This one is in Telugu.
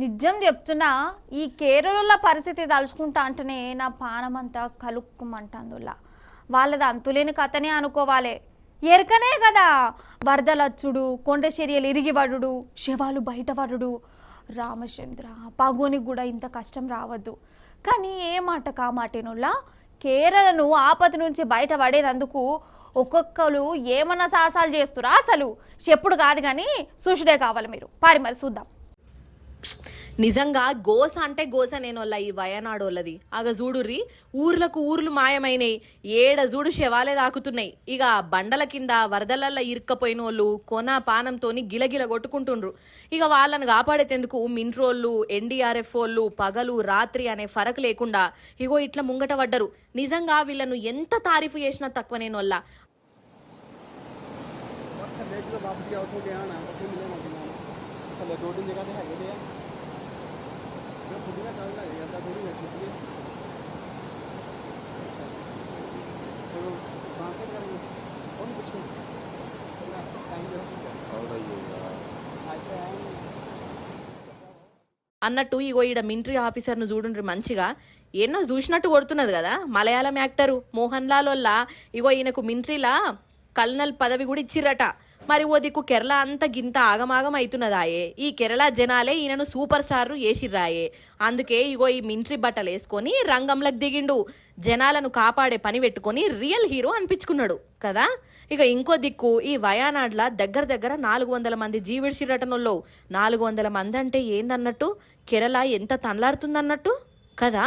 నిజం చెప్తున్నా, ఈ కేరళలో పరిస్థితి తలుచుకుంటా అంటేనే నా పానమంతా కలుక్కుమంటుందిలా. వాళ్ళది అంతులేని కథనే అనుకోవాలి. ఎరకనే కదా వరదలచ్చుడు, కొండ చర్యలు ఇరిగిపడుడు, శవాలు బయటపడుడు. రామచంద్ర పగోనికి కూడా ఇంత కష్టం రావద్దు. కానీ ఏ మాట కామాటేనుల్లా కేరళను ఆపద నుంచి బయటపడేందుకు ఒక్కొక్కరు ఏమన్నా సాహసాలు చేస్తురా అసలు చెప్పుడు కాదు కానీ చూసుడే కావాలి. మీరు మరి చూద్దాం. నిజంగా గోస అంటే గోస నేనోళ్ళ ఈ వయనాడోళ్ళది. అగ చూడుర్రి, ఊర్లకు ఊర్లు మాయమైనాయి, ఏడ చూడు శవాలే దాకుతున్నాయి. ఇక బండల కింద వరదలల్లో ఇరుక్కపోయిన వాళ్ళు కొన పానంతోని గిలగిల కొట్టుకుంటుండ్రు. ఇక వాళ్ళని కాపాడేందుకు మింట్రోళ్ళు, ఎన్డీఆర్ఎఫ్ వాళ్ళు పగలు రాత్రి అనే ఫరక్ లేకుండా ఇగో ఇట్లా ముంగట పడ్డరు. నిజంగా వీళ్ళను ఎంత తారీఫు చేసినా తక్కువ నేనోళ్ళ. అన్నట్టు ఇగో ఈడ మిలిటరీ ఆఫీసర్ను చూడుండ్రి మంచిగా ఎన్నో చూసినట్టు కొడుతున్నది కదా. మలయాళం యాక్టరు మోహన్ లాల్ వల్ల ఇగో ఈయనకు మిలిటరీలా కల్నల్ పదవి కూడా ఇచ్చిరట. మరి ఓ దిక్కు కేరళ అంత గింత ఆగమాగం అవుతున్నదాయే. ఈ కేరళ జనాలే ఈయనను సూపర్ స్టార్ చేసిర్రాయే. అందుకే ఇగో ఈ మిలిటరీ బట్టలు వేసుకొని రంగంలోకి దిగిండు. జనాలను కాపాడే పని పెట్టుకొని రియల్ హీరో అనిపించుకున్నాడు కదా. ఇక ఇంకో దిక్కు ఈ వయానాడ్ల దగ్గర 400 మంది జీవిడిసిరటనోళ్ళు. 400 మంది అంటే ఏందన్నట్టు, కేరళ ఎంత తనలాడుతుందన్నట్టు కదా.